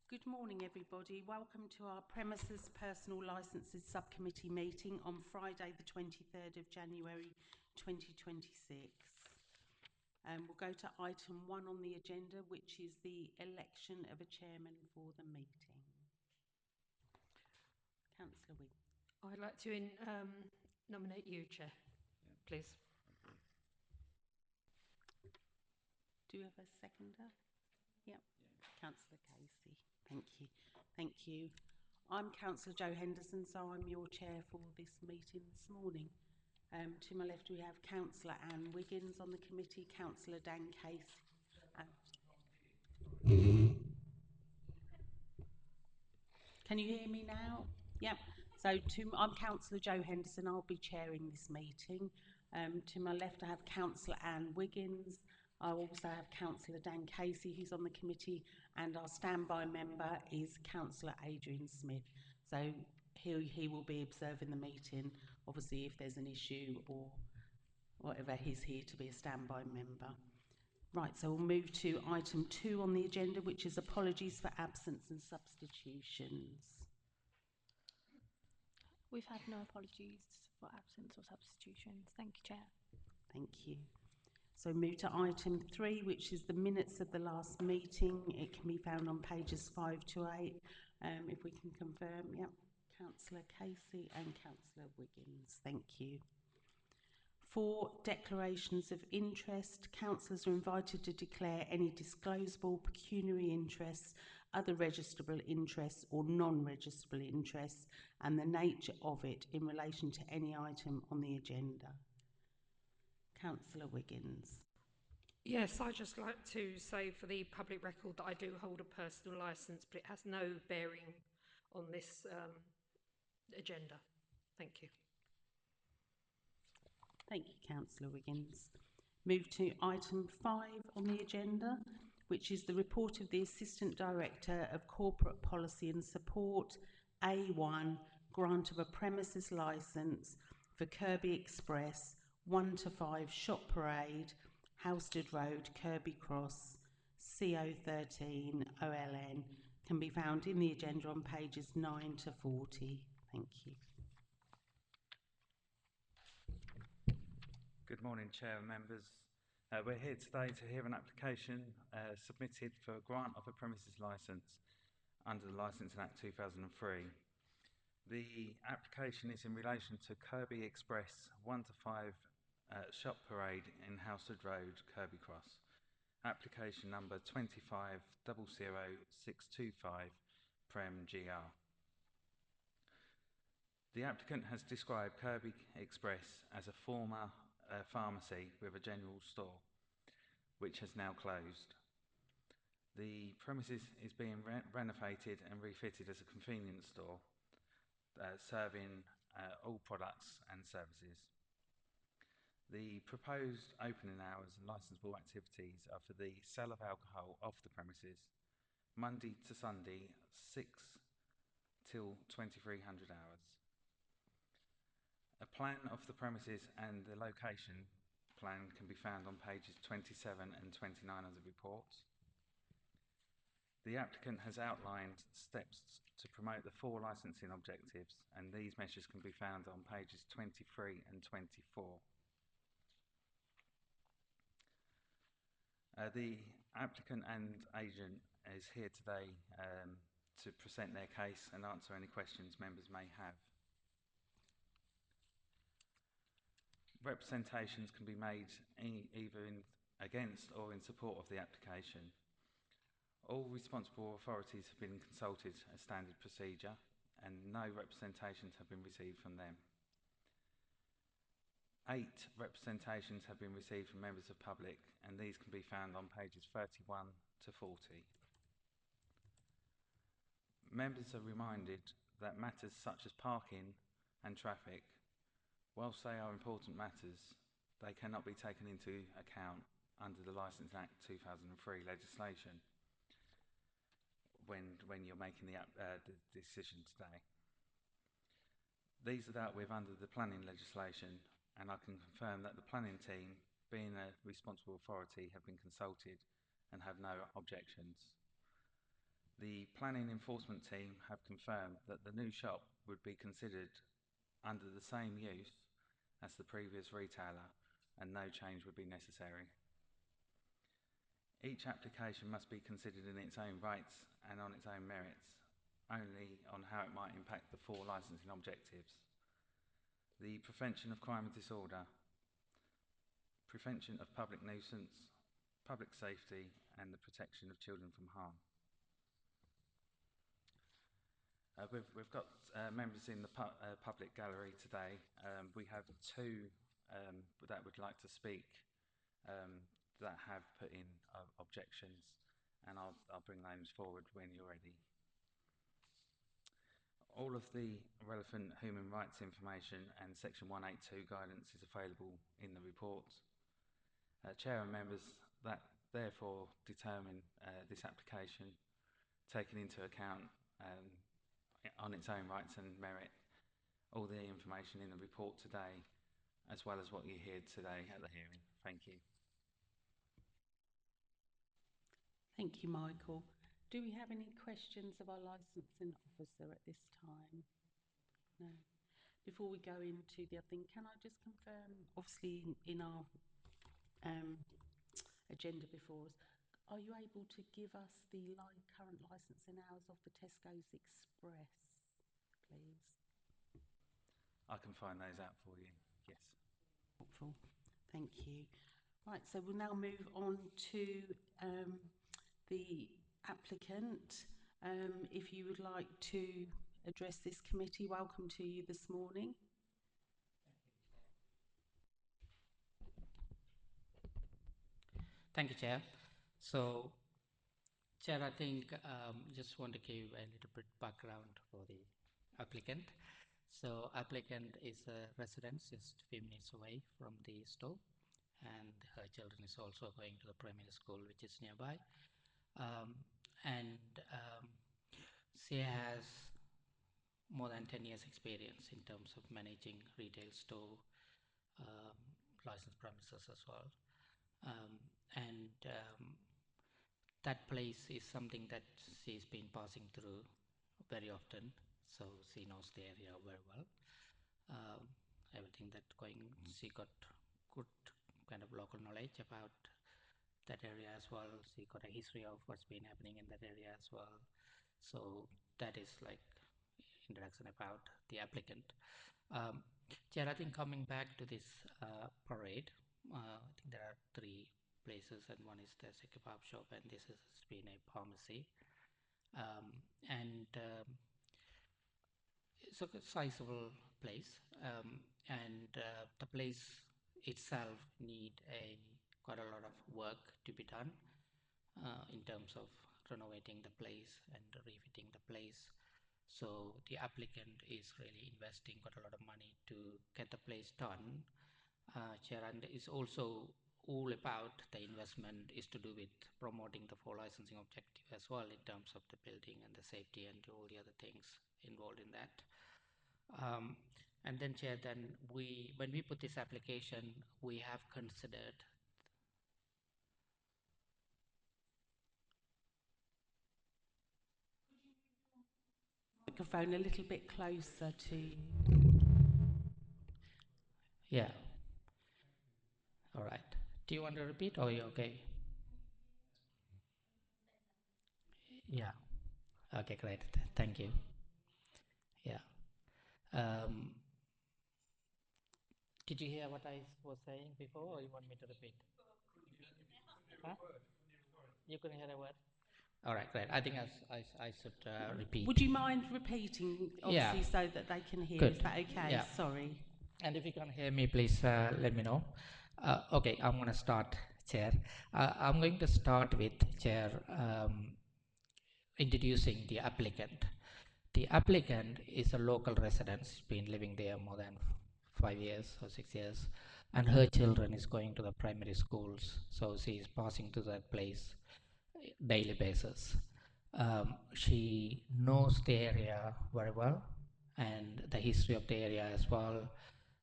Good morning, everybody. Welcome to our Premises Personal Licences Subcommittee meeting on Friday, the 23rd of January 2026. We'll go to item 1 on the agenda, which is the election of a chairman for the meeting. Councillor Wing. I'd like to nominate you, Chair, please. Do you have a seconder? Yep. Councillor Casey. Thank you. Thank you. I'm Councillor Jo Henderson, so I'm your chair for this meeting this morning. To my left we have Councillor Anne Wiggins on the committee, Councillor Dan Casey. Can you hear me now? Yep. So I'm Councillor Jo Henderson, I'll be chairing this meeting. To my left I have Councillor Anne Wiggins. I also have Councillor Dan Casey, who's on the committee, and our standby member is Councillor Adrian Smith. So he will be observing the meeting. Obviously, if there's an issue or whatever, he's here to be a standby member. Right, so we'll move to item 2 on the agenda, which is apologies for absence and substitutions. We've had no apologies for absence or substitutions. Thank you, Chair. Thank you. So move to item 3, which is the minutes of the last meeting. It can be found on pages 5 to 8. If we can confirm, yep, Councillor Casey and Councillor Wiggins. Thank you. 4 declarations of interest. Councillors are invited to declare any disclosable pecuniary interests, other registrable interests or non-registrable interests, and the nature of it in relation to any item on the agenda. Councillor Wiggins. Yes, I'd just like to say for the public record that I do hold a personal licence, but it has no bearing on this agenda. Thank you. Thank you, Councillor Wiggins. Move to item 5 on the agenda, which is the report of the Assistant Director of Corporate Policy and Support, A1, grant of a premises licence for Kirby Express 1 to 5 Shop Parade, Housestead Road, Kirby Cross, CO13 OLN, can be found in the agenda on pages 9 to 40. Thank you. Good morning, Chair and members. We're here today to hear an application submitted for a grant of a premises licence under the Licensing Act 2003. The application is in relation to Kirby Express 1 to 5 Shop Parade in Housestead Road, Kirby Cross. Application number 2500625 Prem GR. The applicant has described Kirby Express as a former pharmacy with a general store, which has now closed. The premises is being renovated and refitted as a convenience store, serving all products and services. The proposed opening hours and licensable activities are for the sale of alcohol off the premises, Monday to Sunday, 6 till 2300 hours. A plan of the premises and the location plan can be found on pages 27 and 29 of the report. The applicant has outlined steps to promote the 4 licensing objectives, and these measures can be found on pages 23 and 24. The applicant and agent is here today to present their case and answer any questions members may have. Representations can be made either against or in support of the application. All responsible authorities have been consulted as standard procedure, and no representations have been received from them. 8 representations have been received from members of public, and these can be found on pages 31 to 40. Members are reminded that matters such as parking and traffic, whilst they are important matters, they cannot be taken into account under the Licensing Act 2003 legislation when you're making the decision today. These are dealt with under the planning legislation, and I can confirm that the planning team, being a responsible authority, have been consulted and have no objections. The planning enforcement team have confirmed that the new shop would be considered under the same use as the previous retailer and no change would be necessary. Each application must be considered in its own rights and on its own merits, only on how it might impact the four licensing objectives: the prevention of crime and disorder, prevention of public nuisance, public safety, and the protection of children from harm. We've got members in the public gallery today. We have two that would like to speak that have put in objections, and I'll bring names forward when you're ready. All of the relevant human rights information and Section 182 guidance is available in the report. Chair and members that therefore determine this application, taking into account on its own rights and merit all the information in the report today, as well as what you hear today at the hearing. Thank you. Thank you, Michael. Do we have any questions of our licensing officer at this time? No. Before we go into the other thing, can I just confirm, obviously in our agenda before us, are you able to give us the current licensing hours of the Tesco's Express, please? I can find those out for you, yes. Helpful. Thank you. Right, so we'll now move on to the applicant. If you would like to address this committee, welcome to you this morning. Thank you, Chair. So, Chair, I think just want to give a little bit background for the applicant. So, applicant is a resident just a few minutes away from the store, and her children is also going to the primary school, which is nearby. She has more than 10 years experience in terms of managing retail store, licensed premises as well. That place is something that she's been passing through very often, so she knows the area very well. Everything that she got good kind of local knowledge about that area as well. She got a history of what's been happening in that area as well. So that is like introduction about the applicant. Chair, I think coming back to this parade, I think there are three places, and one is there's a kebab shop, and this has been a pharmacy. It's a sizable place, the place itself need quite a lot of work to be done in terms of renovating the place and refitting the place. So the applicant is really investing quite a lot of money to get the place done. Chair, and it's also all about the investment is to do with promoting the four licensing objective as well in terms of the building and the safety and all the other things involved in that. And then, Chair, when we put this application, we have considered Microphone a little bit closer to. Yeah. All right. Do you want to repeat, or are you okay? Yeah. Okay, great. Thank you. Yeah. Did you hear what I was saying before, or you want me to repeat? Huh? You couldn't hear a word? All right, great. I think I should repeat. Would you mind repeating, obviously, so that they can hear? Good. Is that okay? Yeah. Sorry. And if you can't hear me, please let me know. Okay, I'm going to start, Chair. I'm going to start with, Chair, introducing the applicant. The applicant is a local resident. She's been living there more than 5 years or 6 years, and her children is going to the primary schools, so she is passing to that place daily basis. She knows the area very well and the history of the area as well,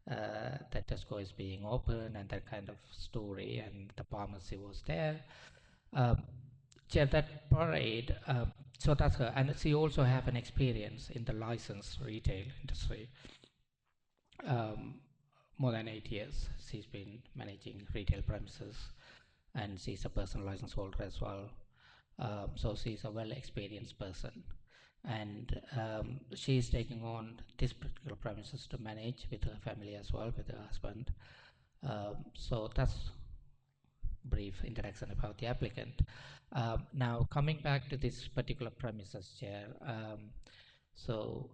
that Tesco is being open and that kind of story, and the pharmacy was there. Chair, that parade, So that's her, and she also have an experience in the licensed retail industry. Um, More than 8 years, she's been managing retail premises, and she's a personal license holder as well. So she's a well-experienced person, and she's taking on this particular premises to manage with her family as well, with her husband. So that's brief introduction about the applicant. Now coming back to this particular premises, Chair. So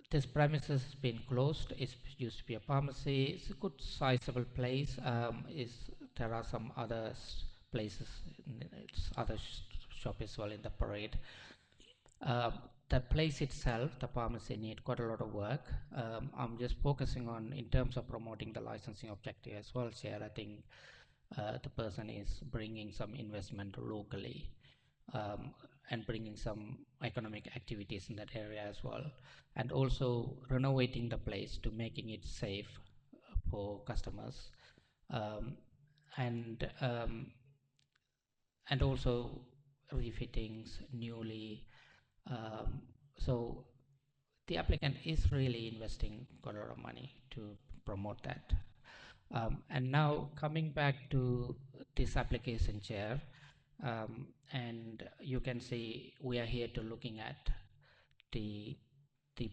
this premises has been closed. It used to be a pharmacy. It's a good sizable place. There are some other places, it's other shop as well in the parade. The place itself, the pharmacy, need quite a lot of work. I'm just focusing on in terms of promoting the licensing objective as well, Chair. I think the person is bringing some investment locally, and bringing some economic activities in that area as well, and also renovating the place to making it safe for customers, um, and um, and also refittings newly. Um, so the applicant is really investing quite a lot of money to promote that. And now coming back to this application, Chair, and you can see we are here to looking at the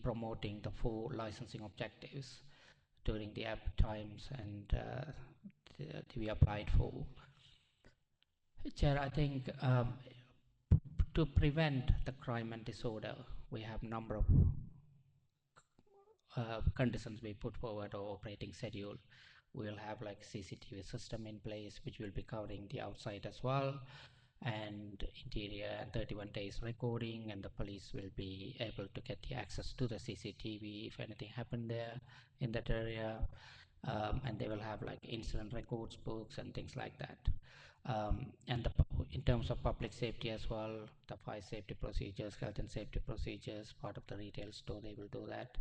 promoting the 4 licensing objectives during the app times, and we applied for. Chair, I think to prevent the crime and disorder, we have number of conditions we put forward or operating schedule. We'll have like CCTV system in place, which will be covering the outside as well, and interior, and 31 days recording, and the police will be able to get the access to the CCTV if anything happened there in that area, and they will have like incident records books and things like that. And in terms of public safety as well, the fire safety procedures, health and safety procedures, part of the retail store, they will do that.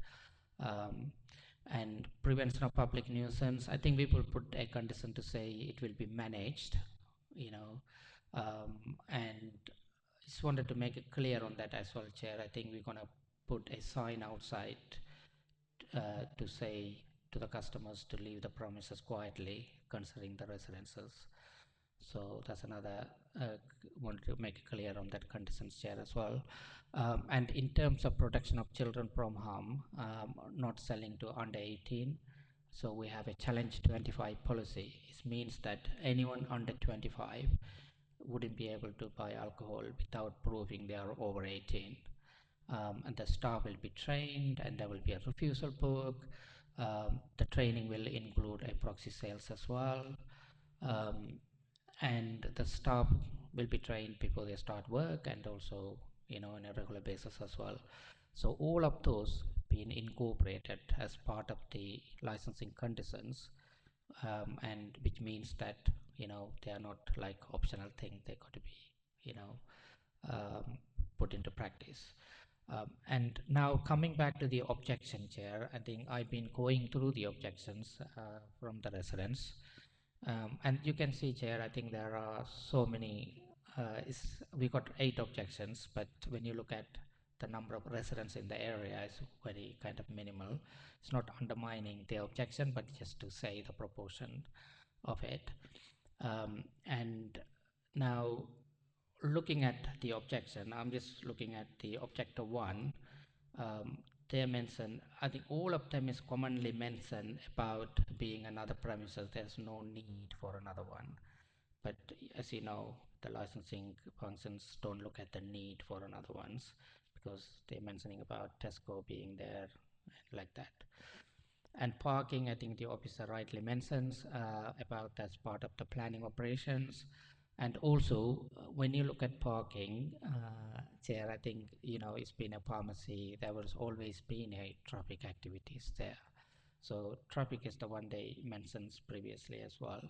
And prevention of public nuisance, I think we will put a condition to say it will be managed, and just wanted to make it clear on that as well, Chair. I think we're gonna put a sign outside to say to the customers to leave the premises quietly, considering the residences. So that's another, wanted to make it clear on that conditions, Chair, as well. And in terms of protection of children from harm, not selling to under 18, so we have a challenge 25 policy. It means that anyone under 25 wouldn't be able to buy alcohol without proving they are over 18. And the staff will be trained, and there will be a refusal book. The training will include a proxy sales as well. And the staff will be trained before they start work, and also on a regular basis as well. So all of those being incorporated as part of the licensing conditions, and which means that they are not like optional thing, they got to be put into practice. And now coming back to the objection, Chair, I think I've been going through the objections from the residents. And you can see, Chair, I think there are so many, we got 8 objections, but when you look at the number of residents in the area, is very kind of minimal. It's not undermining the objection, but just to say the proportion of it. And now looking at the objection, I'm just looking at the objector 1. They mention, I think all of them is commonly mentioned about being another premises. There's no need for another one. But as you know, the licensing functions don't look at the need for another ones, because they're mentioning about Tesco being there and like that. And parking, I think the officer rightly mentions about that's part of the planning operations. And also, when you look at parking, Chair, I think, it's been a pharmacy, there was always been a traffic activities there. So traffic is the one they mentioned previously as well.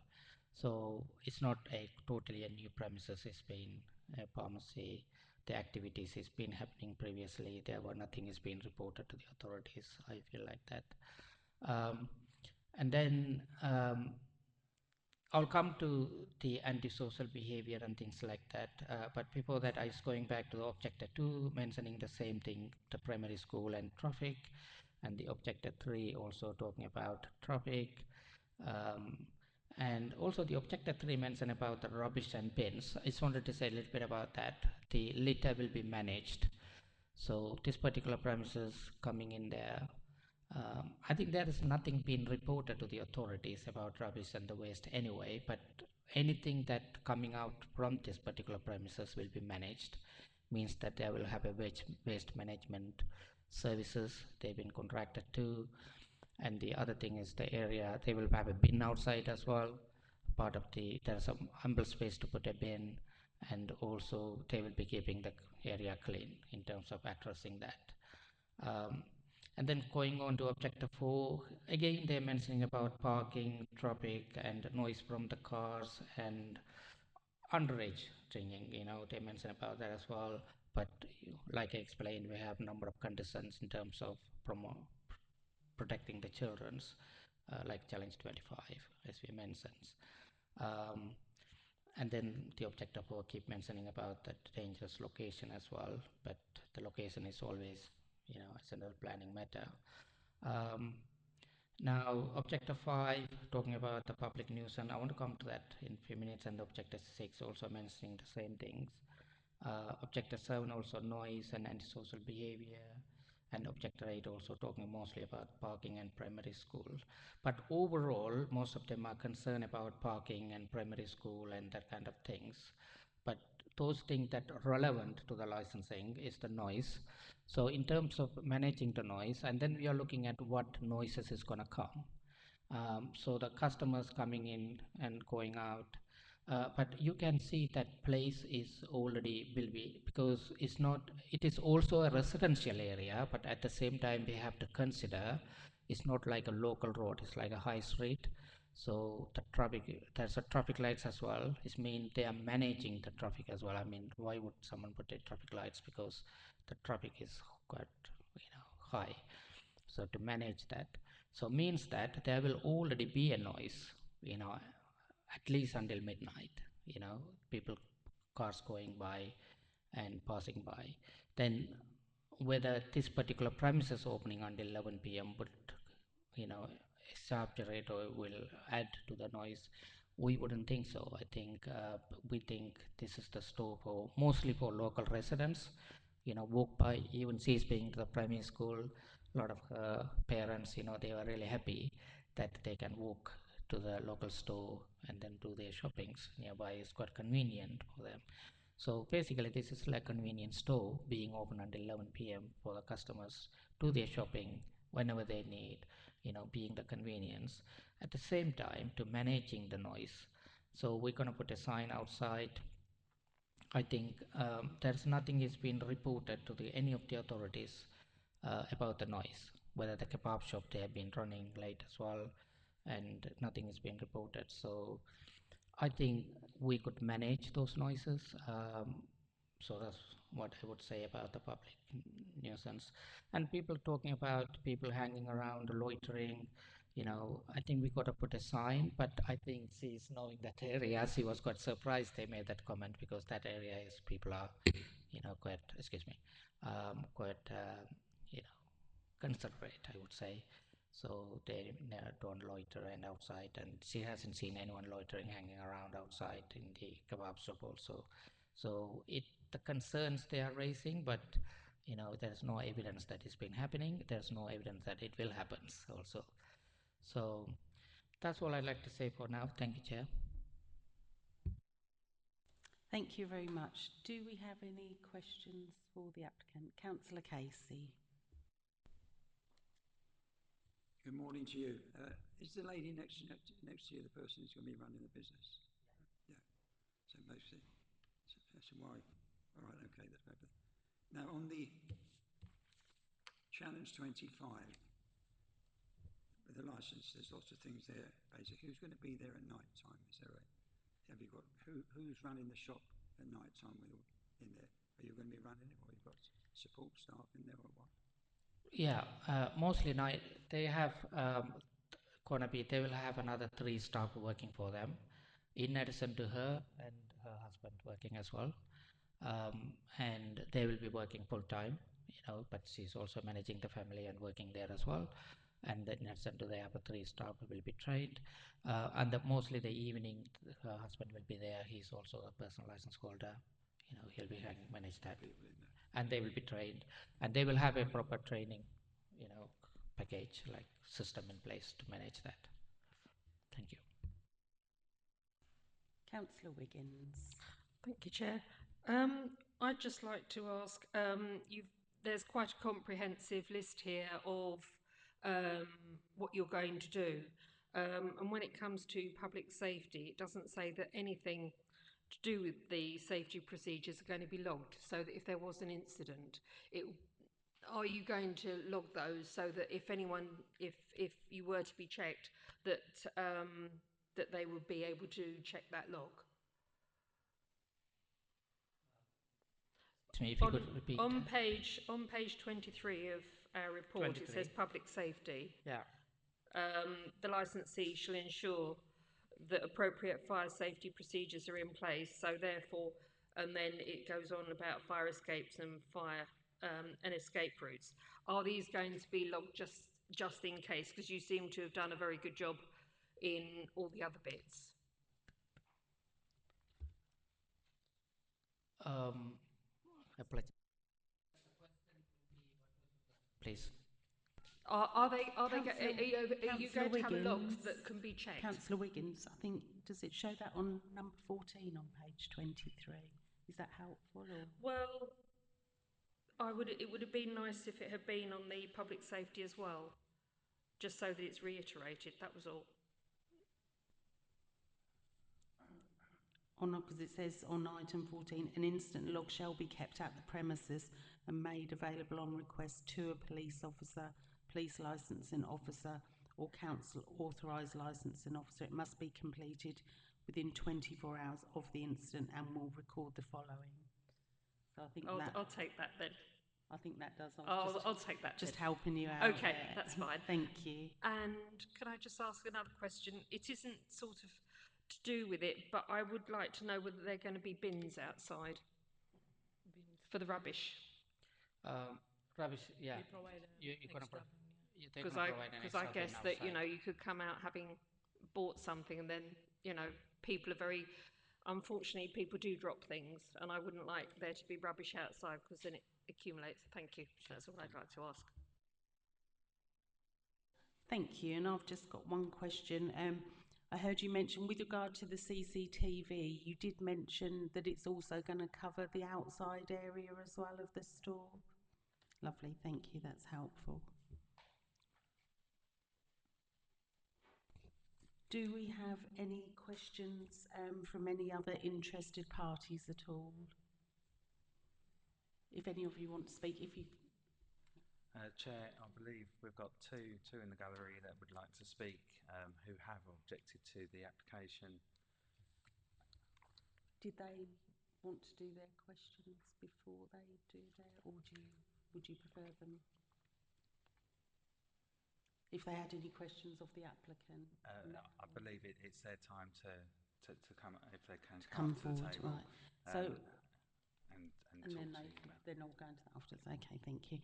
So it's not a totally a new premises, it's been a pharmacy. The activities has been happening previously. Nothing has been reported to the authorities. I feel like that. And then I'll come to the antisocial behavior and things like that. But before that, I was going back to the objective 2, mentioning the same thing, the primary school and traffic, and the objective 3 also talking about traffic. Um, and also the objective 3 mentioned about the rubbish and bins. I just wanted to say a little bit about that. The litter will be managed. So this particular premises coming in there, I think there is nothing been reported to the authorities about rubbish and the waste anyway, but anything that coming out from this particular premises will be managed. Means that they will have a waste management services they've been contracted to. And the other thing is the area, they will have a bin outside as well. Part of there's some humble space to put a bin, and also they will be keeping the area clean in terms of addressing that. Um, and then going on to objective 4, again they're mentioning about parking, traffic, and noise from the cars, and underage drinking. They mention about that as well. But like I explained, we have a number of conditions in terms of protecting the children's, like Challenge 25, as we mentioned. Um, and then the objective 4 keep mentioning about that dangerous location as well, but the location is always, it's another planning matter. Um, Now, objective 5, talking about the public nuisance, I want to come to that in a few minutes, and objective 6 also mentioning the same things. Objective 7 also noise and antisocial behavior, and objective 8 also talking mostly about parking and primary school. But overall, most of them are concerned about parking and primary school and that kind of things. But those things that are relevant to the licensing is the noise. So in terms of managing the noise, and then we are looking at what noises is going to come. So the customers coming in and going out, but you can see that place is already will be, because it is also a residential area, but at the same time we have to consider it's not like a local road, it's like a high street. So there's a traffic lights as well. It means they are managing the traffic as well. I mean, why would someone put a traffic lights? Because the traffic is quite, high. So to manage that, so means that there will already be a noise, at least until midnight, people, cars going by and passing by. Then whether this particular premises opening until 11 p.m. would, exaggerate or will add to the noise, we wouldn't think so. I think we think this is the store for mostly for local residents, walk by. Even she's being to the primary school, a lot of parents, they were really happy that they can walk to the local store and then do their shoppings nearby. It's quite convenient for them. So basically this is like a convenience store being open until 11 p.m. for the customers do their shopping whenever they need, being the convenience. At the same time, to managing the noise. So we're going to put a sign outside. I think there's nothing is been reported to any of the authorities about the noise, whether the kebab shop they have been running late as well, and nothing has been reported. So I think we could manage those noises. So that's what I would say about the public nuisance. And people talking about people hanging around, loitering, I think we got to put a sign, but I think she's knowing that area. She was quite surprised they made that comment, because that area is people are, quite, excuse me, quite, you know, concentrate, I would say. So they don't loiter and outside, and she hasn't seen anyone loitering, hanging around outside in the kebab shop also. So the concerns they are raising, but there's no evidence that it's been happening. There's no evidence that it will happen also. So that's all I'd like to say for now. Thank you, Chair. Thank you very much. Do we have any questions for the applicant? Councillor Casey. Good morning to you. Is the lady next to you the person who's going to be running the business? Yeah. So mostly, that's why. All right. Okay. That's better. Now on the Challenge 25, with the license, there's lots of things there. Basically, who's going to be there at night time? Is there have you got who's running the shop at night time in there? Are you going to be running it, or you've got support staff in there, or what? Yeah, mostly night. They have gonna be. They will have another 3 staff working for them. in addition to her and her husband working as well. And they will be working full time, but she's also managing the family and working there as well. And then in addition to the other 3 staff who will be trained, and mostly the evening her husband will be there. He's also a personal license holder. He'll be having manage that, People in there. and they will be trained, and they will have a proper training, package like system in place to manage that. Thank you. Councillor Wiggins. Thank you, Chair. I'd just like to ask, there's quite a comprehensive list here of what you're going to do. And when it comes to public safety, it doesn't say that anything to do with the safety procedures are going to be logged, so that if there was an incident, are you going to log those so that if you were to be checked, that they would be able to check that log? If you could repeat. On page 23 of our report, it says 23. public safety. Yeah. The licensee shall ensure that appropriate fire safety procedures are in place. So therefore, and then it goes on about fire escapes and fire and escape routes. Are these going to be logged just in case? Because you seem to have done a very good job in all the other bits. Please. Are you Councillor going to have logs Wiggins. that can be checked? Councillor Wiggins, I think, does it show that on number 14 on page 23? Is that helpful? Or? Well, it would have been nice if it had been on the public safety as well, just so that it's reiterated, that was all. Because it says on item 14, an instant log shall be kept at the premises and made available on request to a police officer, police licensing officer or council authorised licensing officer. It must be completed within 24 hours of the incident and will record the following. So I think I'll take that then. I think that does. I'll take that. Just then. helping you out. Okay, that's fine. Thank you. And can I just ask another question? It isn't sort of to do with it, but I would like to know whether there are going to be bins outside for the rubbish. Rubbish, yeah. You're going to Because I guess that you could come out having bought something, and then people are very. Unfortunately, people do drop things, and I wouldn't like there to be rubbish outside because then it accumulates. Thank you. That's all I'd like to ask. Thank you. And I've just got one question. I heard you mention with regard to the CCTV, you did mention that it's also going to cover the outside area as well of the store. Lovely. Thank you. That's helpful. Do we have any questions from any other interested parties at all? If any of you want to speak, Chair, I believe we've got two in the gallery that would like to speak who have objected to the application. Did they want to do their questions before they do their, or would you prefer them? If they had any questions of the applicant? I believe it's their time to come, if they can Come to the forward, table. right. So, and then talk to you. they're not going to that afterwards. Okay, thank you.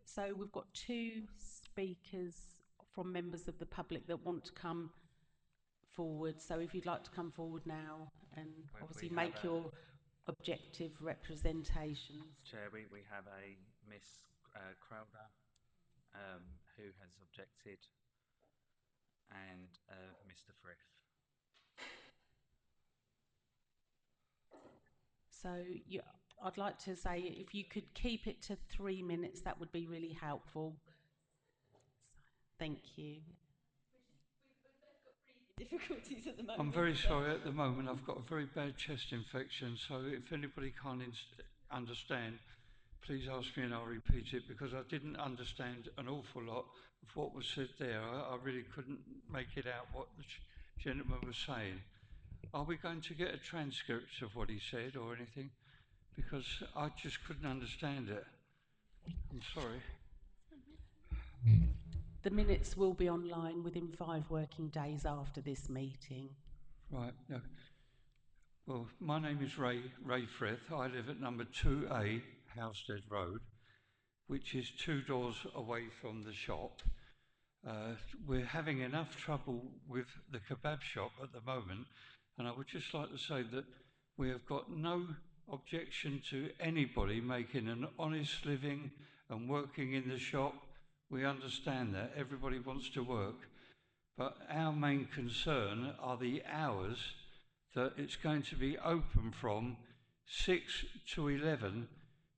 So we've got 2 speakers from members of the public that want to come forward. So if you'd like to come forward now and obviously make your objective representations. Chair, we have a Miss Crowder who has objected, and Mr. Frith. So I'd like to say if you could keep it to 3 minutes, that would be really helpful. Thank you. Difficulties at the moment. I'm very sorry at the moment. I've got a very bad chest infection, so if anybody can't understand, please ask me and I'll repeat it, because I didn't understand an awful lot of what was said there. I really couldn't make it out what the gentleman was saying. Are we going to get a transcript of what he said or anything? Because I just couldn't understand it. I'm sorry. The minutes will be online within 5 working days after this meeting. Right. No. Well, my name is Ray Frith. I live at number 2A Housestead Road, which is 2 doors away from the shop. We're having enough trouble with the kebab shop at the moment, and I would just like to say that we have got no objection to anybody making an honest living and working in the shop. We understand that everybody wants to work, but our main concern are the hours that it's going to be open from 6 to 11,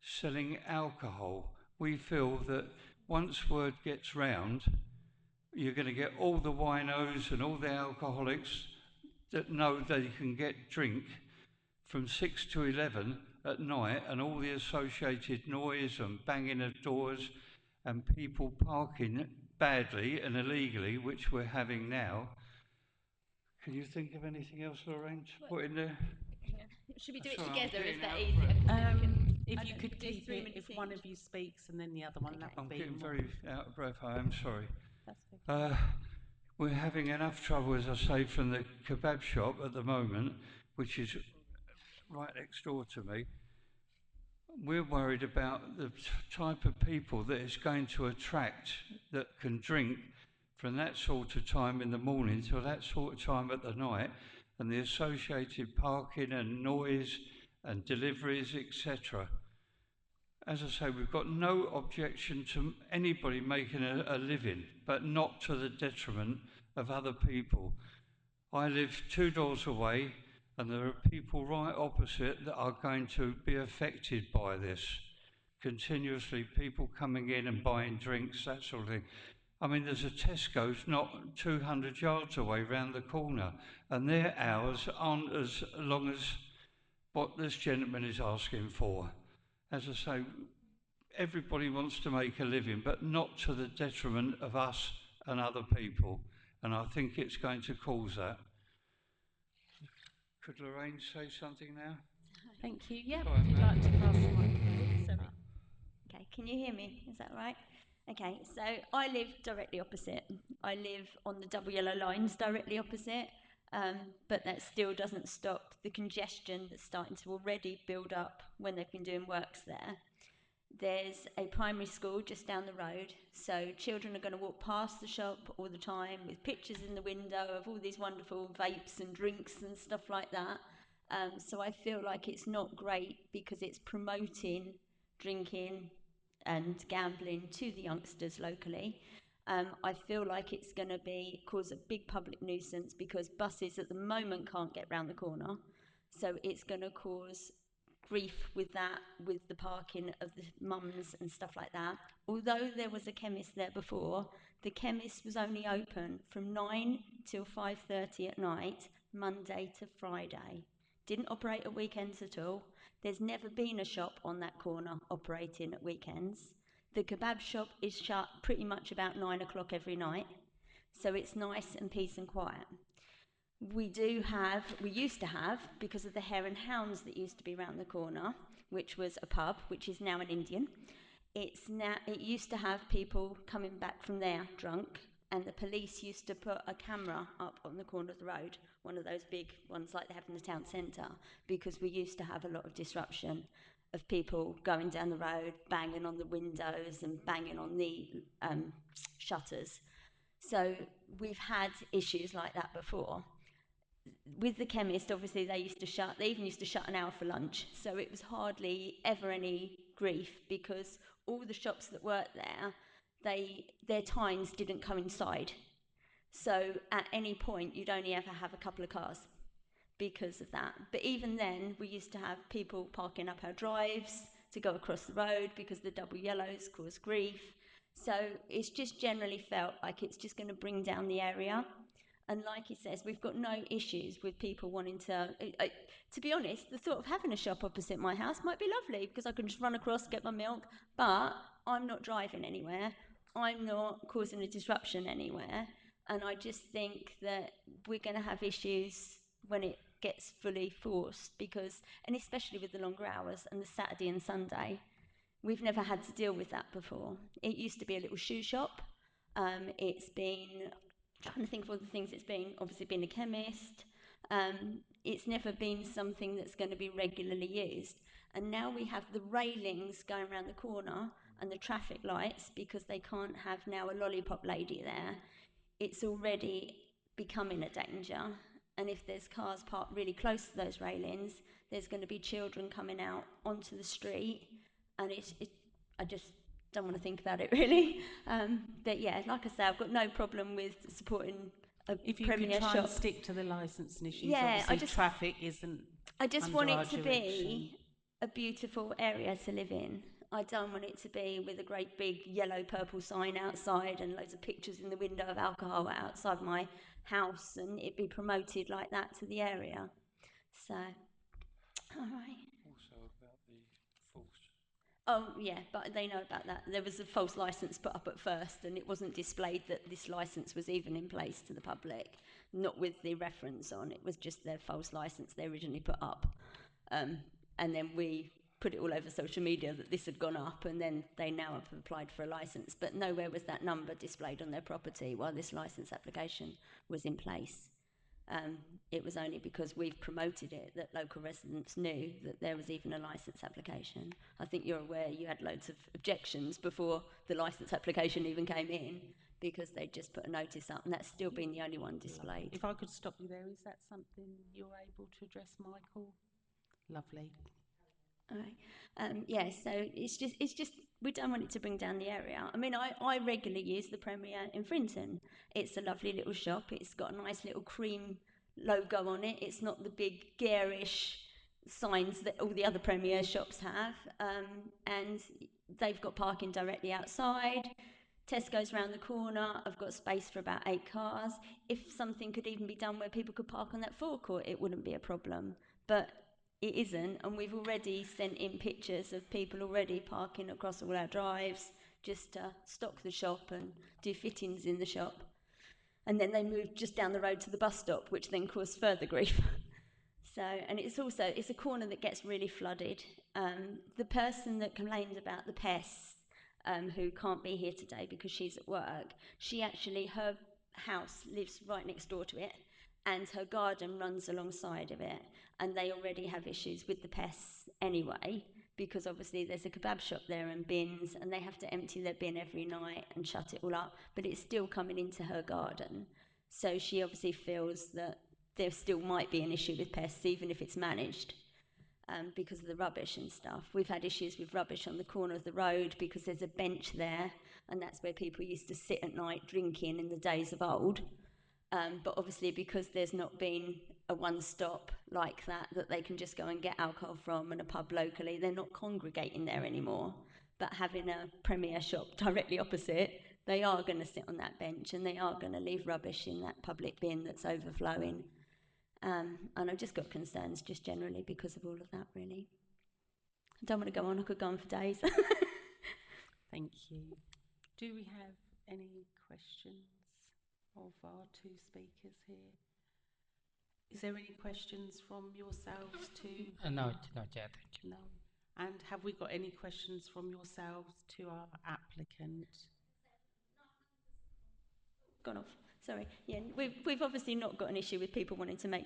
selling alcohol. We feel that once word gets round, you're going to get all the winos and all the alcoholics that know they can get drink from 6 to 11 at night, and all the associated noise and banging of doors and people parking badly and illegally, which we're having now. Can you think of anything else, Lorraine, to put in there? Should we do That's it all right, I'm together? Is getting that out of easier? breath. If I you don't could think we do keep 3 it, minutes if one each. of you speaks and then the other one, that Okay. would I'm be getting more. very out of breath, I am sorry. That's okay. We're having enough trouble, as I say, from the kebab shop at the moment, which is right next door to me. We're worried about the type of people that it's going to attract that can drink from that sort of time in the morning till that sort of time at the night, and the associated parking and noise and deliveries, etc. As I say, we've got no objection to anybody making a living, but not to the detriment of other people. I live 2 doors away, and there are people right opposite that are going to be affected by this. Continuously, people coming in and buying drinks, that sort of thing. I mean, there's a Tesco's not 200 yards away round the corner, and their hours aren't as long as what this gentleman is asking for. As I say, everybody wants to make a living, but not to the detriment of us and other people, and I think it's going to cause that. Could Lorraine say something now? Thank you. Yeah, All right, if you'd ma'am. like to pass the microphone. Sorry. Okay, can you hear me? Is that right? Okay, so I live directly opposite. I live on the double yellow lines directly opposite, but that still doesn't stop the congestion that's starting to already build up when they've been doing works there. There's a primary school just down the road, so children are going to walk past the shop all the time with pictures in the window of all these wonderful vapes and drinks and stuff like that. So I feel like it's not great because it's promoting drinking and gambling to the youngsters locally. I feel like it's going to cause a big public nuisance because buses at the moment can't get round the corner. So it's going to cause grief with that, with the parking of the mums and stuff like that. Although there was a chemist there before, the chemist was only open from 9 till 5:30 at night, Monday to Friday. Didn't operate at weekends at all. There's never been a shop on that corner operating at weekends. The kebab shop is shut pretty much about 9 o'clock every night, so it's nice and peace and quiet. We used to have, because of the Hare and Hounds that used to be round the corner, which was a pub, which is now an Indian. It used to have people coming back from there drunk, and the police used to put a camera up on the corner of the road, one of those big ones like they have in the town centre, because we used to have a lot of disruption of people going down the road, banging on the windows and banging on the shutters. So we've had issues like that before. With the chemist, obviously they even used to shut an hour for lunch, so it was hardly ever any grief because all the shops that worked there, their times didn't coincide. So at any point you'd only ever have a couple of cars because of that. But even then we used to have people parking up our drives to go across the road because the double yellows cause grief. So it's just generally felt like it's just going to bring down the area. And like he says, we've got no issues with people wanting to be honest, the thought of having a shop opposite my house might be lovely because I can just run across, get my milk, but I'm not driving anywhere. I'm not causing a disruption anywhere. And I just think that we're going to have issues when it gets fully forced and especially with the longer hours and the Saturday and Sunday. We've never had to deal with that before. It used to be a little shoe shop. It's been, trying to think of all the things it's been, obviously been a chemist, It's never been something that's going to be regularly used. And now we have the railings going around the corner and the traffic lights because they can't have now a lollipop lady there. It's already becoming a danger. And if there's cars parked really close to those railings, there's going to be children coming out onto the street. And I just don't want to think about it really. But yeah, like I say, I've got no problem with supporting a If you Premier could try shop. and stick to the licensing issues, Yeah, obviously traffic isn't I just under want our it to direction. be a beautiful area to live in. I don't want it to be with a great big yellow purple sign outside and loads of pictures in the window of alcohol outside my house and it be promoted like that to the area. So, all right. Also about the false. Oh, yeah, but they know about that. There was a false licence put up at first and it wasn't displayed that this licence was even in place to the public, not with the reference on. It was just their false licence they originally put up. And then we put it all over social media that this had gone up and then they now have applied for a licence. But nowhere was that number displayed on their property while this licence application was in place. It was only because we've promoted it that local residents knew that there was even a licence application. I think you're aware you had loads of objections before the licence application even came in because they just put a notice up and that's still been the only one displayed. If I could stop you there, is that something you're able to address, Michael? Lovely. All right. Yeah, so it's just we don't want it to bring down the area. I mean, I regularly use the Premier in Frinton. It's a lovely little shop. It's got a nice little cream logo on it. It's not the big garish signs that all the other Premier shops have. And they've got parking directly outside. Tesco's round the corner. I've got space for about 8 cars. If something could even be done where people could park on that forecourt, it wouldn't be a problem. But it isn't, and we've already sent in pictures of people already parking across all our drives just to stock the shop and do fittings in the shop. And then they moved just down the road to the bus stop, which then caused further grief. So, and it's a corner that gets really flooded. The person that complained about the pests, who can't be here today because she's at work, her house lives right next door to it, and her garden runs alongside of it, and they already have issues with the pests anyway, because obviously there's a kebab shop there and bins, and they have to empty their bin every night and shut it all up, but it's still coming into her garden. So she obviously feels that there still might be an issue with pests, even if it's managed, because of the rubbish and stuff. We've had issues with rubbish on the corner of the road because there's a bench there, and that's where people used to sit at night drinking in the days of old. But obviously because there's not been a one-stop like that they can just go and get alcohol from and a pub locally, they're not congregating there anymore. But having a Premier shop directly opposite, they are going to sit on that bench and they are going to leave rubbish in that public bin that's overflowing. And I've just got concerns just generally because of all of that, really. I don't want to go on, I could go on for days. Thank you. Do we have any questions of our 2 speakers here? Is there any questions from yourselves to... No, Chair, thank you. No. And have we got any questions from yourselves to our applicant? Gone off. Sorry. Yeah, we've obviously not got an issue with people wanting to make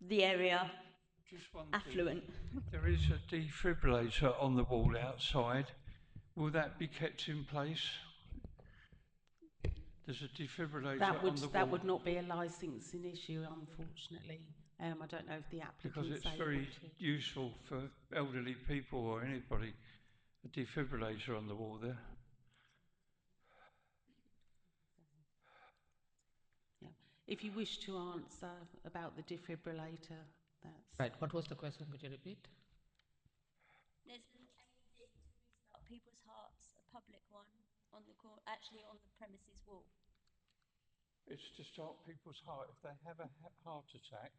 the area Just one affluent. thing. There is a defibrillator on the wall outside. Will that be kept in place? There's a defibrillator on the wall. That would not be a licensing issue, unfortunately. I don't know if the applicant's Because it's able very to. useful for elderly people or anybody. A defibrillator on the wall there. Yeah. If you wish to answer about the defibrillator, that's... Right, what was the question? Could you repeat? There's an AED to restart people's hearts, a public one, on the premises wall. It's to start people's heart. If they have a heart attack,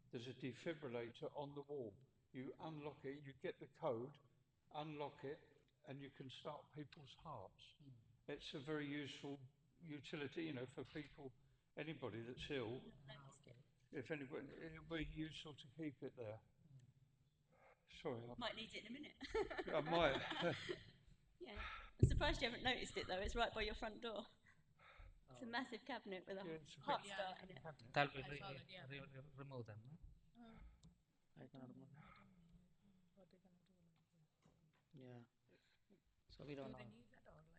there's a defibrillator on the wall. You unlock it, you get the code, unlock it, and you can start people's hearts. It's a very useful utility, for people, anybody that's ill. If anybody, it would be useful to keep it there. Sorry. Might need it in a minute. I might. Yeah. I'm surprised you haven't noticed it though, it's right by your front door. It's a massive cabinet with a Yeah, it's a heart Yeah, start yeah. in it. That will I saw that, yeah. remove them, no? I don't know what they're gonna do. Yeah. So we don't Do they know. need that or like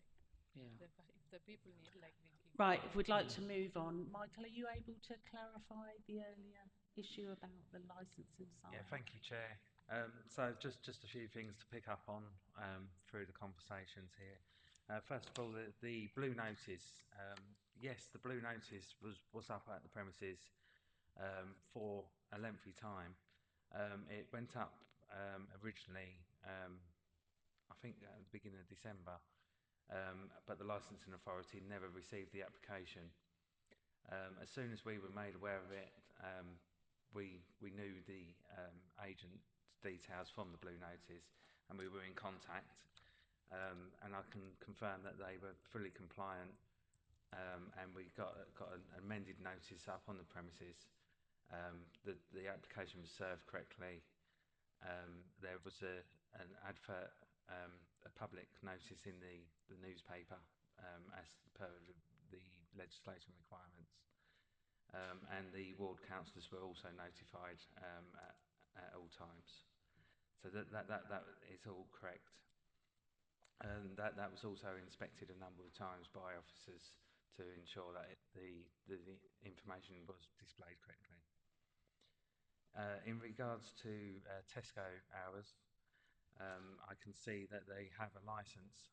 Yeah. if the people need like they give. Right, if we'd like to move on, Michael, are you able to clarify the earlier issue about the licensing side? Yeah, thank you, Chair. So just a few things to pick up on through the conversations here. First of all, the blue notice. Yes, the blue notice was up at the premises for a lengthy time. It went up originally, I think at the beginning of December, but the licensing authority never received the application. As soon as we were made aware of it, we knew the agent's details from the blue notice, and we were in contact. And I can confirm that they were fully compliant, and we got an amended notice up on the premises. The application was served correctly. There was an advert, a public notice in the newspaper as per the legislation requirements. And the ward councillors were also notified at all times. So that is all correct. And that was also inspected a number of times by officers to ensure that the information was displayed correctly. In regards to Tesco hours, I can see that they have a licence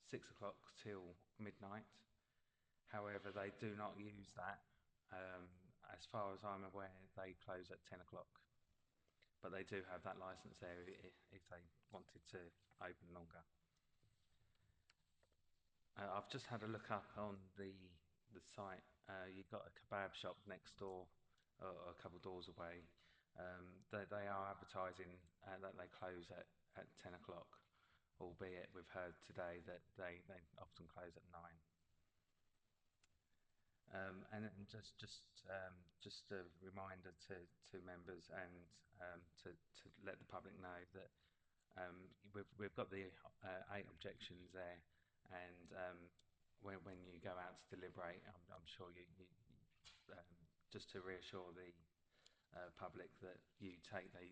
6 o'clock till midnight. However, they do not use that. As far as I'm aware, they close at 10 o'clock. But they do have that licence there if they wanted to open longer. I've just had a look up on the site. You've got a kebab shop next door, or a couple of doors away. They are advertising that they close at 10 o'clock, albeit we've heard today that they often close at 9. And just a reminder to members and to let the public know that we've got the 8 objections there, and when you go out to deliberate, I'm sure you just to reassure the public that you take the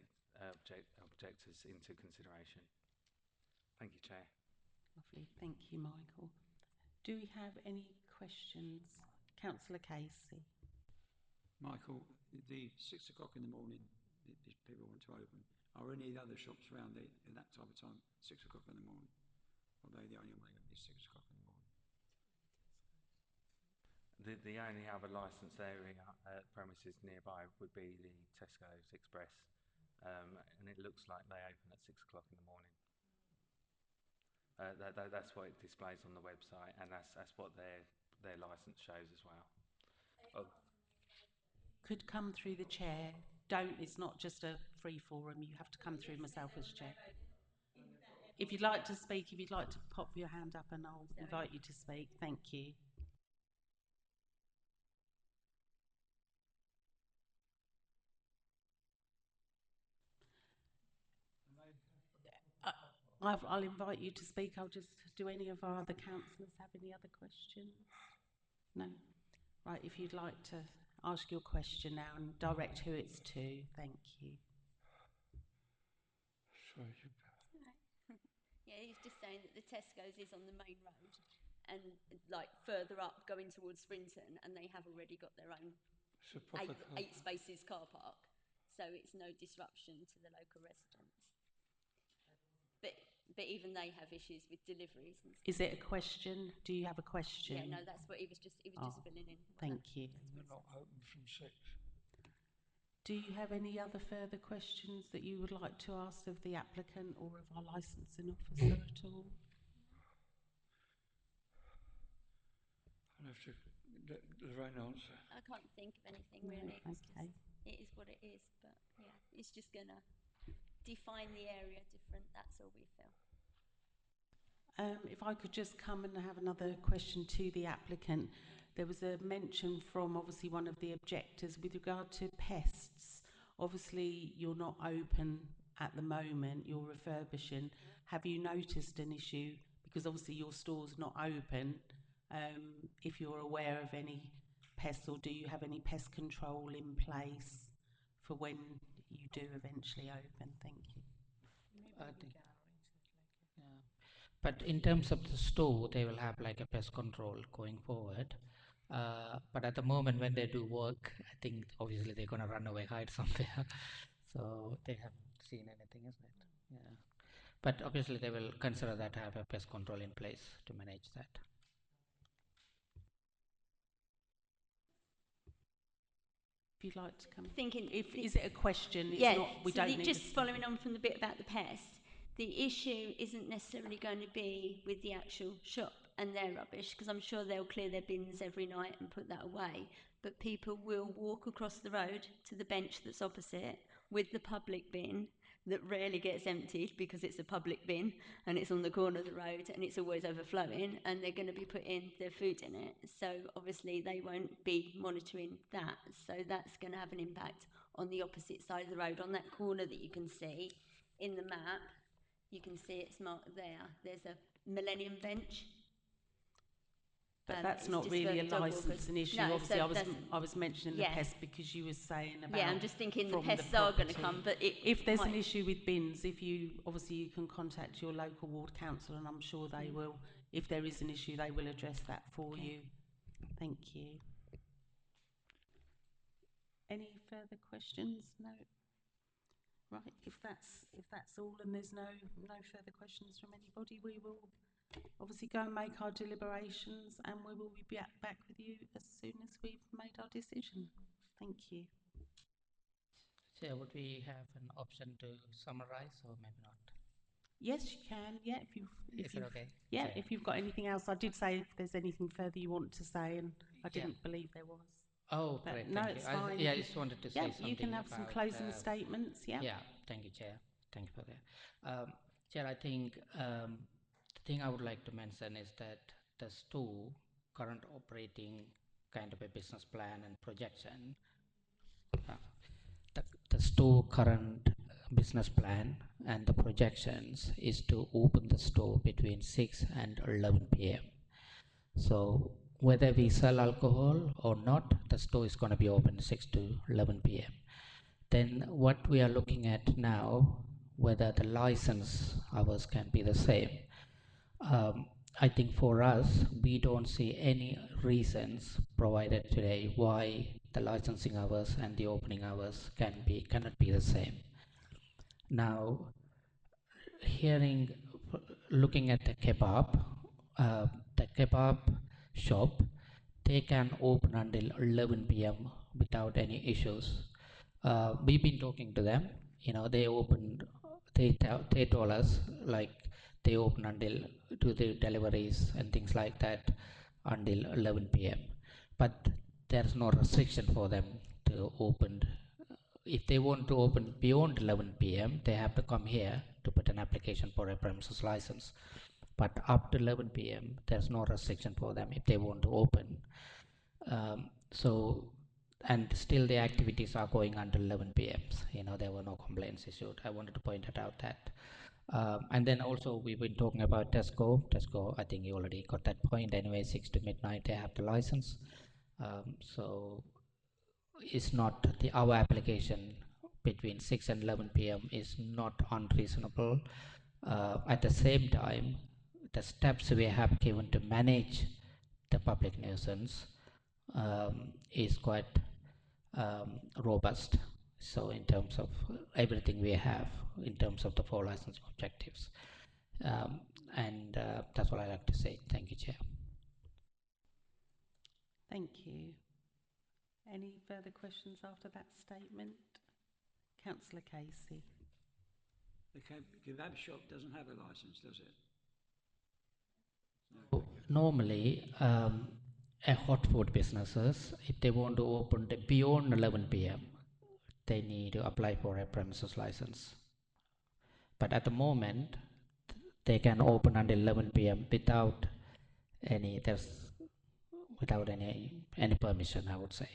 objectors into consideration. Thank you, Chair. Lovely, thank you, Michael. Do we have any questions? Councillor Casey. Michael, the 6 o'clock in the morning, if people want to open, are any of the other shops around there at that type of time, 6 o'clock in the morning? Or are they the only one that is 6 o'clock in the morning? The only other licensed area premises nearby would be the Tesco's Express, and it looks like they open at 6 o'clock in the morning. That's what it displays on the website, and that's what their licence shows as well. Oh. Could come through the chair. Don't, it's not just a free forum, you have to come through myself as chair. If you'd like to speak, if you'd like to pop your hand up and I'll invite you to speak. Thank you. I'll invite you to speak. I'll just, do any of our other councillors have any other questions? No? Right, if you'd like to ask your question now and direct who it's to. Thank you. Sorry. Yeah, he's just saying that the Tesco's is on the main road and like further up going towards Swinton, and they have already got their own It's a proper car. 8 spaces car park, so it's no disruption to the local residents. But even they have issues with deliveries and stuff. Is it a question? Do you have a question? Yeah, no, that's what he was just just filling in. Thank you. They're not open from 6. Do you have any other further questions that you would like to ask of the applicant or of our licensing officer at all? I'll have to let Lorraine answer. I can't think of anything No, really. It's okay. just, it is what it is, but yeah, it's just gonna define the area different. That's all we feel. If I could just come and have another question to the applicant. There was a mention from obviously one of the objectors with regard to pests. Obviously you're not open at the moment, you're refurbishing. Have you noticed an issue? Because obviously your store's not open. if you're aware of any pests, or do you have any pest control in place for when you do eventually open? Thank you. I think, yeah. But in terms of the store, they will have like a pest control going forward. But at the moment when they do work, I think obviously they're gonna run away, hide somewhere. So they haven't seen anything, isn't it? Yeah. But obviously they will consider that to have a pest control in place to manage that. If you'd like to come. Thinking, Is it a question? It's yeah, not, we so don't the, need just a following on from the bit about the pest, the issue isn't necessarily going to be with the actual shop and their rubbish, because I'm sure they'll clear their bins every night and put that away, but people will walk across the road to the bench that's opposite with the public bin that rarely gets emptied because it's a public bin and it's on the corner of the road and it's always overflowing, and they're going to be putting their food in it. So obviously they won't be monitoring that. So that's going to have an impact on the opposite side of the road, on that corner that you can see in the map. You can see it's marked there. There's a Millennium bench. But that's it's not just really for a dog licensing walkers. issue. No, Obviously, so I was mentioning yeah. the pest because you were saying about. Yeah, I'm just thinking the from pests are going to property. come, but if there's an might- issue with bins, if you obviously you can contact your local ward council, and I'm sure they will. If there is an issue, they will address that for you. Thank you. Any further questions? No. Right. If that's all, and there's no further questions from anybody, we will obviously go and make our deliberations, and we will be back with you as soon as we've made our decision. Thank you. So would we have an option to summarize or maybe not? Yes, you can. Yeah, Is it okay? Yeah, Okay. if you've got anything else, I did say if there's anything further you want to say, and I Yeah. didn't believe there was. Oh, But great, no, thank it's you. fine. Yeah, I just wanted to say Yeah, something you can have some about, closing statements. Yeah. Yeah, thank you, Chair. Thank you for that. Chair, I think the thing I would like to mention is that the store current operating kind of a business plan and projection, the store current business plan and the projections is to open the store between 6 and 11 p.m. So whether we sell alcohol or not, the store is going to be open 6 to 11 p.m. Then what we are looking at now, whether the license hours can be the same. I think for us, we don't see any reasons provided today why the licensing hours and the opening hours cannot be the same. Now, looking at the kebab shop, they can open until 11 p.m. without any issues. We've been talking to them. They told us like they open until do the deliveries and things like that until 11 p.m. But there's no restriction for them to open. If they want to open beyond 11 p.m., they have to come here to put an application for a premises license. But up to 11 p.m., there's no restriction for them if they want to open. And still the activities are going until 11 p.m. There were no complaints issued. I wanted to point it out that. And then also we've been talking about Tesco. Tesco, I think you already got that point. Anyway, 6 to midnight they have the license. So it's not our application between 6 and 11 p.m. is not unreasonable. At the same time, the steps we have given to manage the public nuisance is quite robust. So in terms of everything we have, in terms of the 4 licensing objectives. And that's what I like to say. Thank you, Chair. Thank you. Any further questions after that statement? Councillor Casey. The kebab shop doesn't have a licence, does it? No. Normally, hot food businesses, if they want to open beyond 11 p.m., they need to apply for a premises license. But at the moment, they can open until 11 p.m. without any permission, I would say.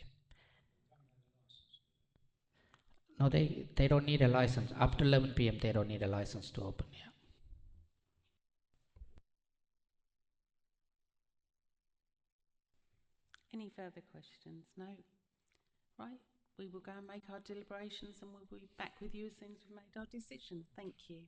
No, they don't need a license. Up to 11 p.m. they don't need a license to open, yeah. Any further questions? No? Right, we will go and make our deliberations and we'll be back with you as soon as we've made our decision. Thank you.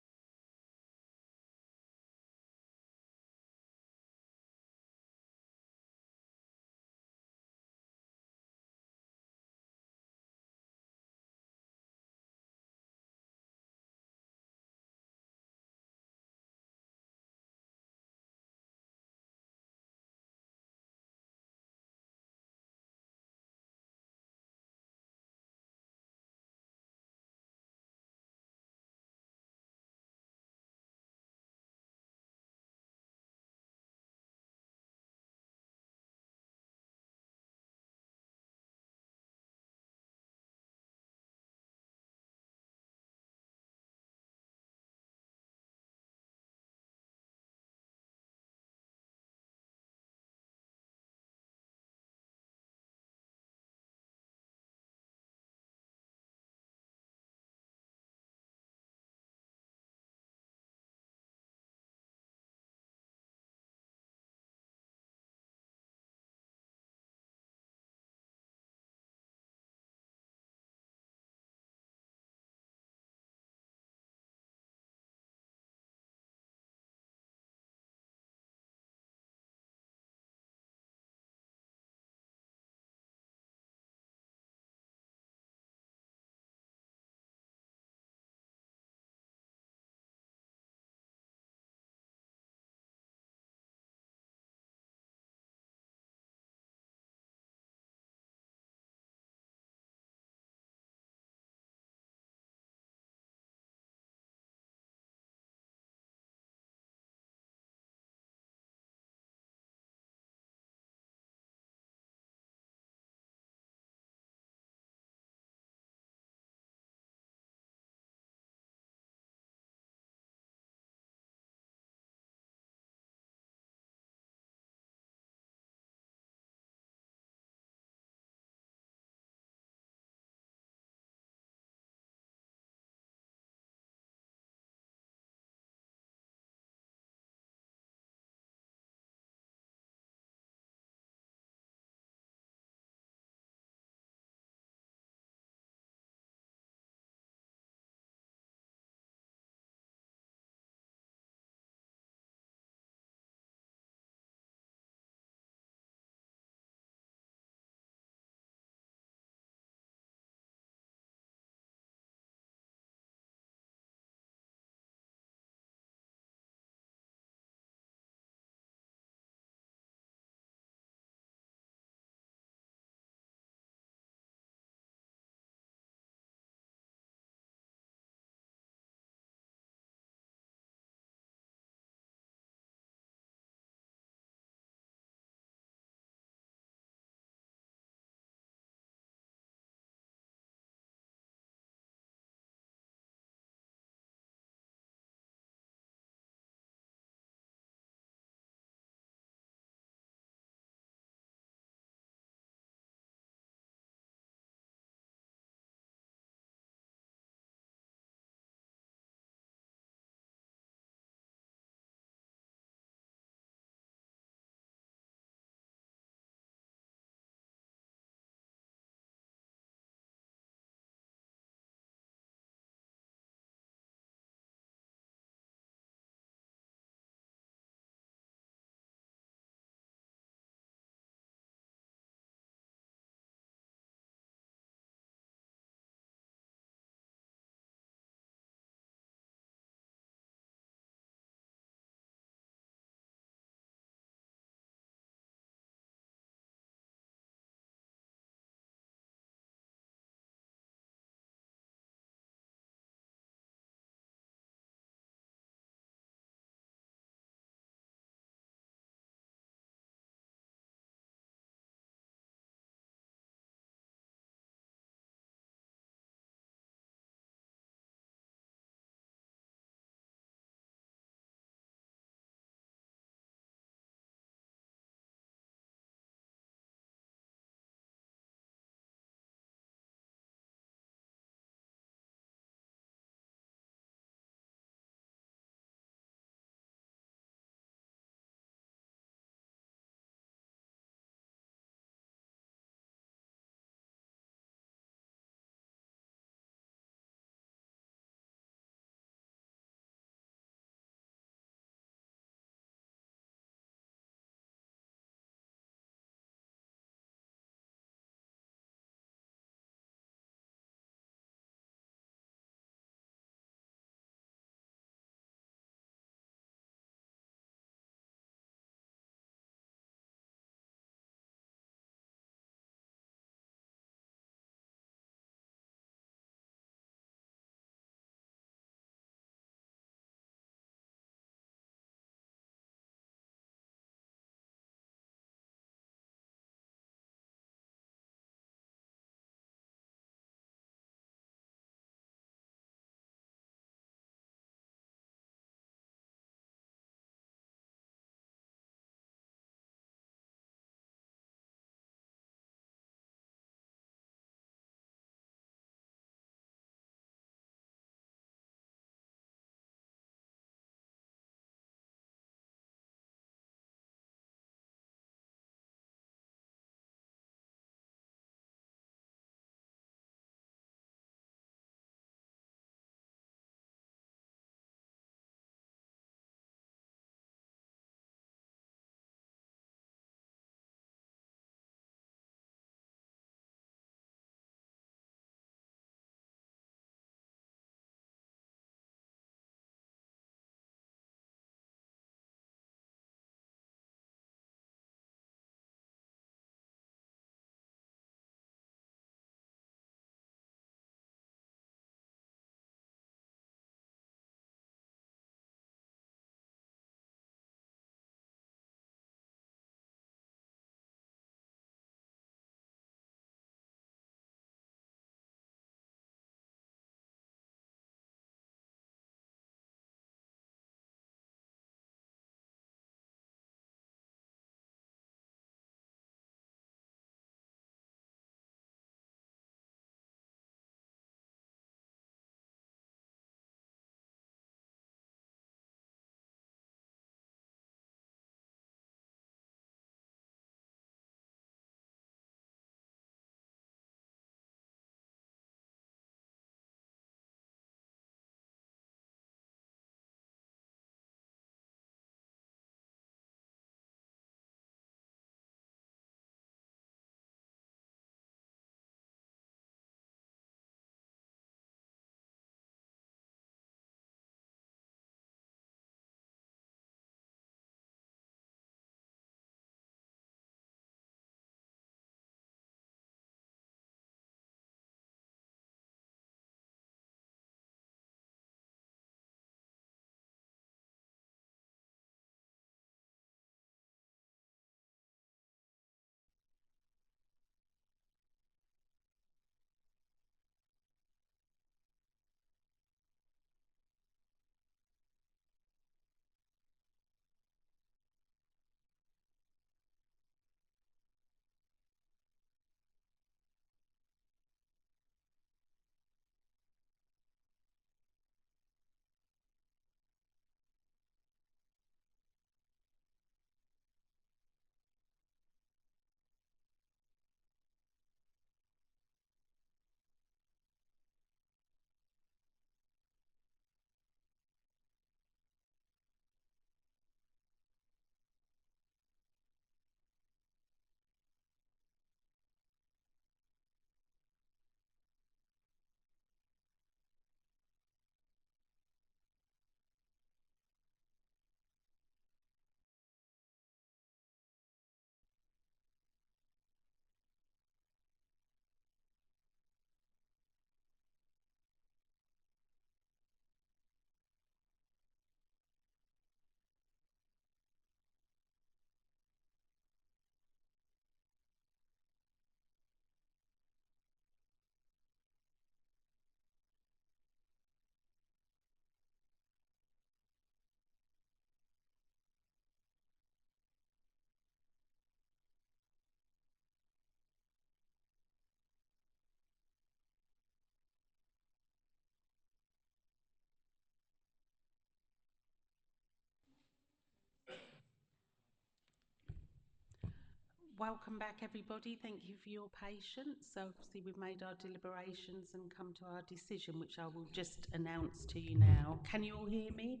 welcome back everybody. Thank you for your patience. So obviously we've made our deliberations and come to our decision, which I will just announce to you now. Can you all hear me?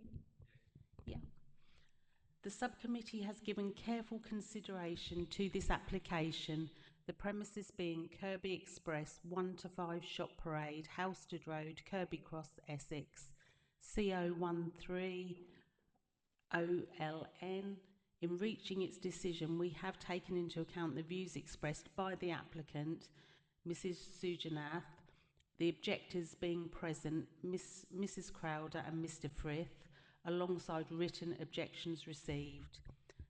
Yeah. The subcommittee has given careful consideration to this application, the premises being Kirby Express 1 to 5 Shop Parade, Halstead Road, Kirby Cross, Essex, CO13 OLN. In reaching its decision, we have taken into account the views expressed by the applicant, Mrs. Sujanath, the objectors being present, Mrs. Crowder and Mr. Frith, alongside written objections received.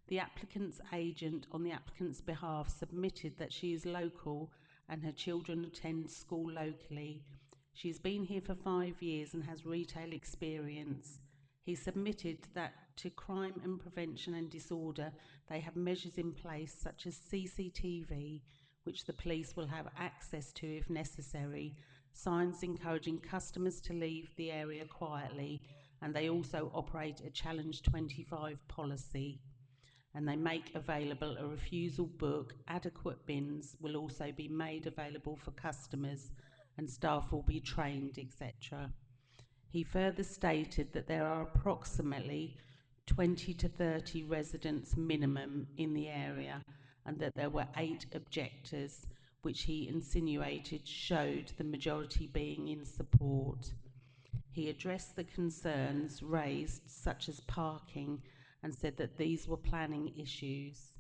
The applicant's agent on the applicant's behalf submitted that she is local and her children attend school locally. She has been here for 5 years and has retail experience. He submitted that to crime and prevention and disorder, they have measures in place such as CCTV, which the police will have access to if necessary, signs encouraging customers to leave the area quietly, and they also operate a Challenge 25 policy. And they make available a refusal book. Adequate bins will also be made available for customers and staff will be trained, etc. He further stated that there are approximately 20 to 30 residents minimum in the area and that there were 8 objectors, which he insinuated showed the majority being in support. He addressed the concerns raised, such as parking, and said that these were planning issues.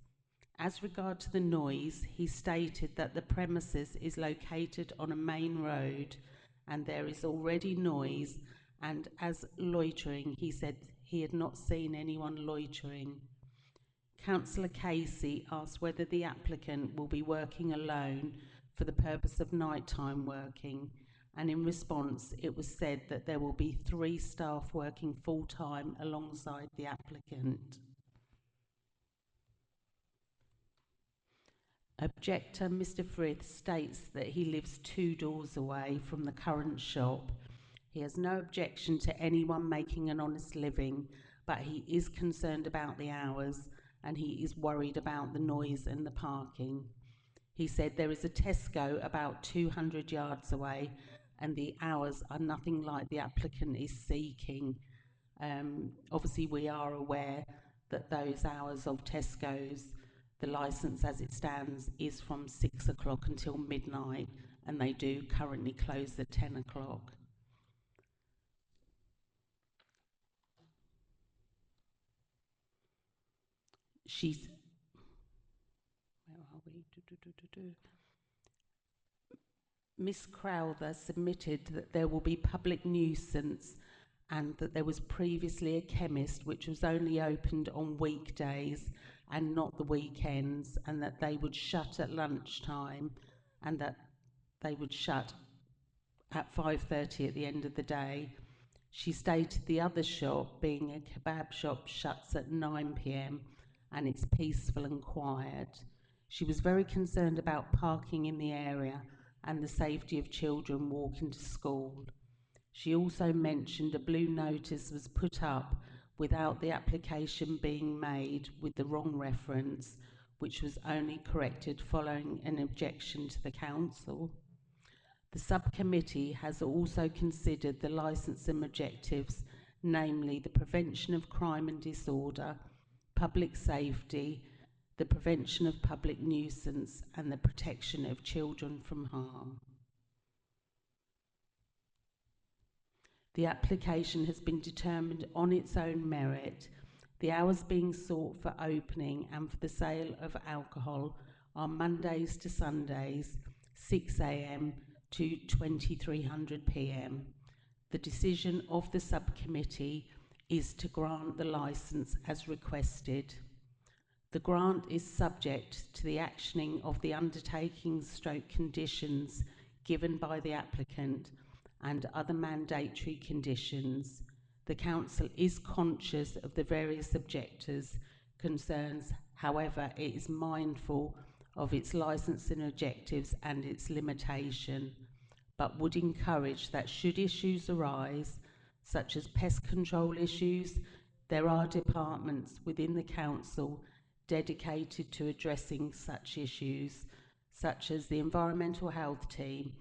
As regard to the noise, he stated that the premises is located on a main road and there is already noise, and as loitering, he said he had not seen anyone loitering. Councillor Casey asked whether the applicant will be working alone for the purpose of nighttime working, and in response it was said that there will be 3 staff working full-time alongside the applicant. Objector Mr. Frith states that he lives 2 doors away from the current shop. He has no objection to anyone making an honest living, but he is concerned about the hours and he is worried about the noise and the parking. He said there is a Tesco about 200 yards away and the hours are nothing like the applicant is seeking. Obviously we are aware that those hours of Tesco's, the licence as it stands is from 6 o'clock until midnight, and they do currently close at 10 o'clock. Where are we? Miss Crowther submitted that there will be public nuisance and that there was previously a chemist which was only opened on weekdays and not the weekends, and that they would shut at lunchtime and that they would shut at 5:30 at the end of the day. She stated the other shop, being a kebab shop, shuts at 9 p.m. and it's peaceful and quiet. She was very concerned about parking in the area and the safety of children walking to school. She also mentioned a blue notice was put up without the application being made with the wrong reference, which was only corrected following an objection to the council. The subcommittee has also considered the licensing objectives, namely the prevention of crime and disorder, public safety, the prevention of public nuisance, and the protection of children from harm. The application has been determined on its own merit. The hours being sought for opening and for the sale of alcohol are Mondays to Sundays, 6 a.m. to 2300 p.m. The decision of the subcommittee is to grant the licence as requested. The grant is subject to the actioning of the undertakings/conditions given by the applicant and other mandatory conditions. The council is conscious of the various objectors' concerns, however, it is mindful of its licensing objectives and its limitation, but would encourage that should issues arise, such as pest control issues, there are departments within the council dedicated to addressing such issues, such as the environmental health team,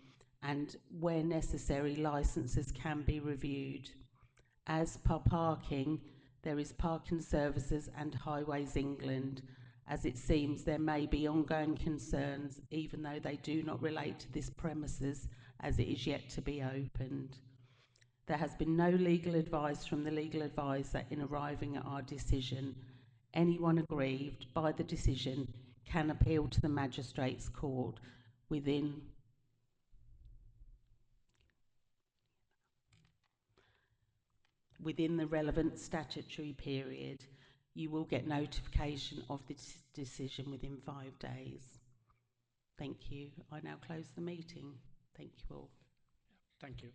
and where necessary, licences can be reviewed. As per parking, there is Parking Services and Highways England, as it seems there may be ongoing concerns, even though they do not relate to this premises, as it is yet to be opened. There has been no legal advice from the legal advisor in arriving at our decision. Anyone aggrieved by the decision can appeal to the Magistrates' Court within the relevant statutory period. You will get notification of the decision within 5 days. Thank you. I now close the meeting. Thank you all. Thank you.